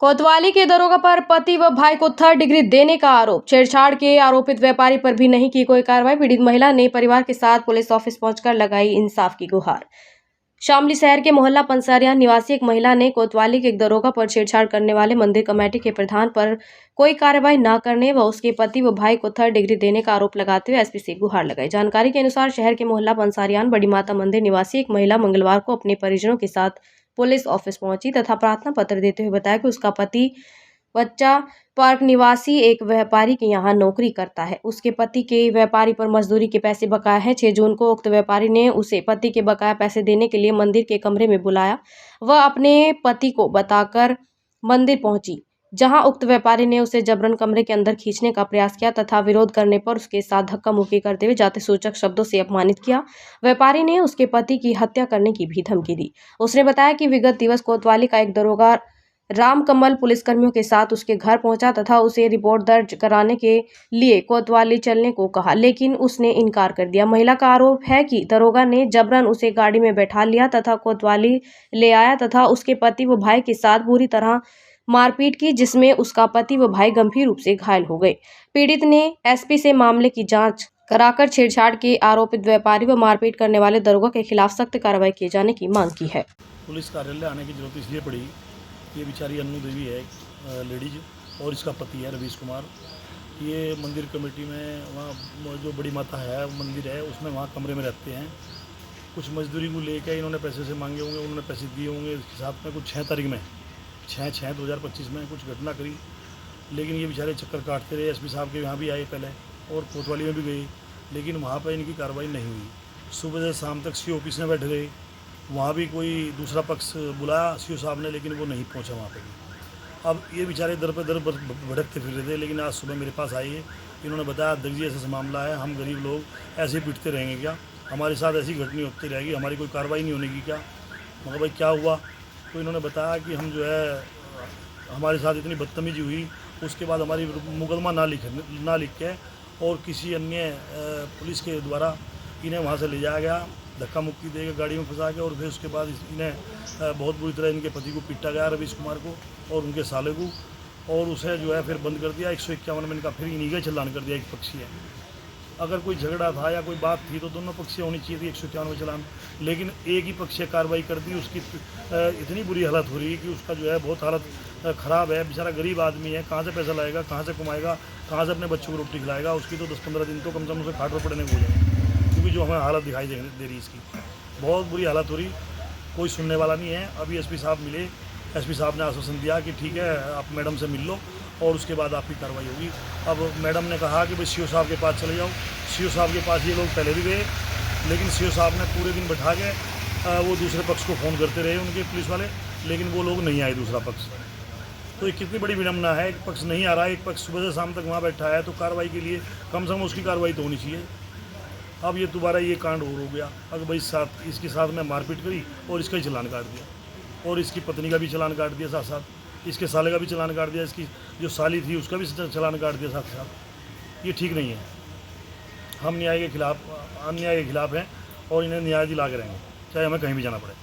कोतवाली के दरोगा पर पति व भाई को 3rd डिग्री देने का आरोप। छेड़छाड़ के आरोपित व्यापारी पर भी नहीं की कोई कार्रवाई। पीड़ित महिला ने परिवार के साथ पुलिस ऑफिस पहुंचकर लगाई इंसाफ की गुहार। शामली शहर के मोहल्ला पंसारिया निवासी एक महिला ने कोतवाली के एक दरोगा पर छेड़छाड़ करने वाले मंदिर कमेटी के प्रधान पर कोई कार्रवाई न करने व उसके पति व भाई को 3rd डिग्री देने का आरोप लगाते हुए एसपी से गुहार लगाई। जानकारी के अनुसार शहर के मोहल्ला पंसारियान बड़ी माता मंदिर निवासी एक महिला मंगलवार को अपने परिजनों के साथ पुलिस ऑफिस पहुंची तथा प्रार्थना पत्र देते हुए बताया कि उसका पति बच्चा पार्क निवासी एक व्यापारी के यहाँ नौकरी करता है। उसके पति के व्यापारी पर मजदूरी के पैसे बकाया है। 6 जून को उक्त व्यापारी ने उसे पति के बकाया पैसे देने के लिए मंदिर के कमरे में बुलाया। वह अपने पति को बताकर मंदिर पहुंची, जहां उक्त व्यापारी ने उसे जबरन कमरे के अंदर खींचने का प्रयास किया तथा विरोध करने पर उसके साथ धक्का मुक्की करते हुए जाति सूचक शब्दों से अपमानित किया। व्यापारी ने उसके पति की हत्या करने की भी धमकी दी। उसने बताया कि विगत दिवस कोतवाली का एक दरोगा रामकमल पुलिसकर्मियों के साथ उसके घर पहुंचा तथा उसे रिपोर्ट दर्ज कराने के लिए कोतवाली चलने को कहा, लेकिन उसने इनकार कर दिया। महिला का आरोप है कि दरोगा ने जबरन उसे गाड़ी में बैठा लिया तथा कोतवाली ले आया तथा उसके पति व भाई के साथ बुरी तरह मारपीट की, जिसमें उसका पति व भाई गंभीर रूप से घायल हो गए। पीड़ित ने एसपी से मामले की जांच कराकर छेड़छाड़ के आरोपित व्यापारी व मारपीट करने वाले दरोगा के खिलाफ सख्त कार्रवाई किए जाने की मांग की है। पुलिस कार्यालय आने की जरूरत इसलिए पड़ी, ये बेचारी अन्नू देवी है लेडीज और इसका पति है रवीश कुमार। ये मंदिर कमेटी में वहाँ जो बड़ी माता है मंदिर है उसमें वहाँ कमरे में रहते हैं। कुछ मजदूरी को लेकर इन्होंने पैसे से मांगे होंगे, उन्होंने पैसे दिए होंगे। इसके साथ में कुछ 6 तारीख में 6/6/2025 में कुछ घटना करी, लेकिन ये बेचारे चक्कर काटते रहे। एसपी साहब के यहाँ भी आए पहले और कोतवाली में भी गए, लेकिन वहाँ पर इनकी कार्रवाई नहीं हुई। सुबह से शाम तक सी ऑफिस में बैठ गए, वहाँ भी कोई दूसरा पक्ष बुलाया सीओ साहब ने, लेकिन वो नहीं पहुँचा वहाँ पे भी। अब ये बेचारे दर पे दर भटकते फिर रहे थे, लेकिन आज सुबह मेरे पास आए, इन्होंने बताया अध्यक्ष जी ऐसा मामला है, हम गरीब लोग ऐसे ही पिटते रहेंगे क्या, हमारे साथ ऐसी घटना होती रहेगी, हमारी कोई कार्रवाई नहीं होने की क्या। मगर भाई क्या हुआ, तो इन्होंने बताया कि हम जो है हमारे साथ इतनी बदतमीजी हुई, उसके बाद हमारी मुकदमा ना लिख के और किसी अन्य पुलिस के द्वारा इन्हें वहाँ से ले जाया गया, धक्का मुक्की देकर गाड़ी में फंसा के, और फिर उसके बाद इन्हें बहुत बुरी तरह इनके पति को पीटा गया, रवीश कुमार को और उनके साले को, और उसे जो है फिर बंद कर दिया। 151 में इनका फिर इन्हीं का चलान कर दिया। एक पक्षी है, अगर कोई झगड़ा था या कोई बात थी तो दोनों पक्षी होनी चाहिए थी 151 में चलान, लेकिन एक ही पक्ष कार्रवाई कर दी। उसकी इतनी बुरी हालत हो रही है कि उसका जो है बहुत हालत ख़राब है। बेचारा गरीब आदमी है, कहाँ से पैसा लाएगा, कहाँ से कमाएगा, कहाँ से अपने बच्चों को रोटी खिलाएगा। उसकी तो 10-15 दिन तो कम से कम उसे खाट पर पड़ने को हो जाएंगे, क्योंकि जो हमें हालत दिखाई दे रही इसकी बहुत बुरी हालत हो रही। कोई सुनने वाला नहीं है। अभी एसपी साहब मिले, एसपी साहब ने आश्वासन दिया कि ठीक है आप मैडम से मिल लो और उसके बाद आपकी कार्रवाई होगी। अब मैडम ने कहा कि भाई सीओ साहब के पास चले जाओ। सीओ साहब के पास ये लोग पहले भी गए, लेकिन सीओ साहब ने पूरे दिन बैठा के वो दूसरे पक्ष को फ़ोन करते रहे उनके पुलिस वाले, लेकिन वो लोग नहीं आए दूसरा पक्ष। तो ये कितनी बड़ी विडम्बना है, एक पक्ष नहीं आ रहा है, एक पक्ष सुबह से शाम तक वहाँ बैठा है, तो कार्रवाई के लिए कम से कम उसकी कार्रवाई तो होनी चाहिए। अब ये दोबारा ये कांड और हो गया। अगर भाई इसके साथ में मारपीट करी और इसका ही चलान काट दिया, और इसकी पत्नी का भी चलान काट दिया, साथ साथ इसके साले का भी चलान काट दिया, इसकी जो साली थी उसका भी चलान काट दिया साथ साथ। ये ठीक नहीं है। हम अन्याय के खिलाफ हैं और इन्हें न्याय दिला के रहेंगे, चाहे हमें कहीं भी जाना पड़े।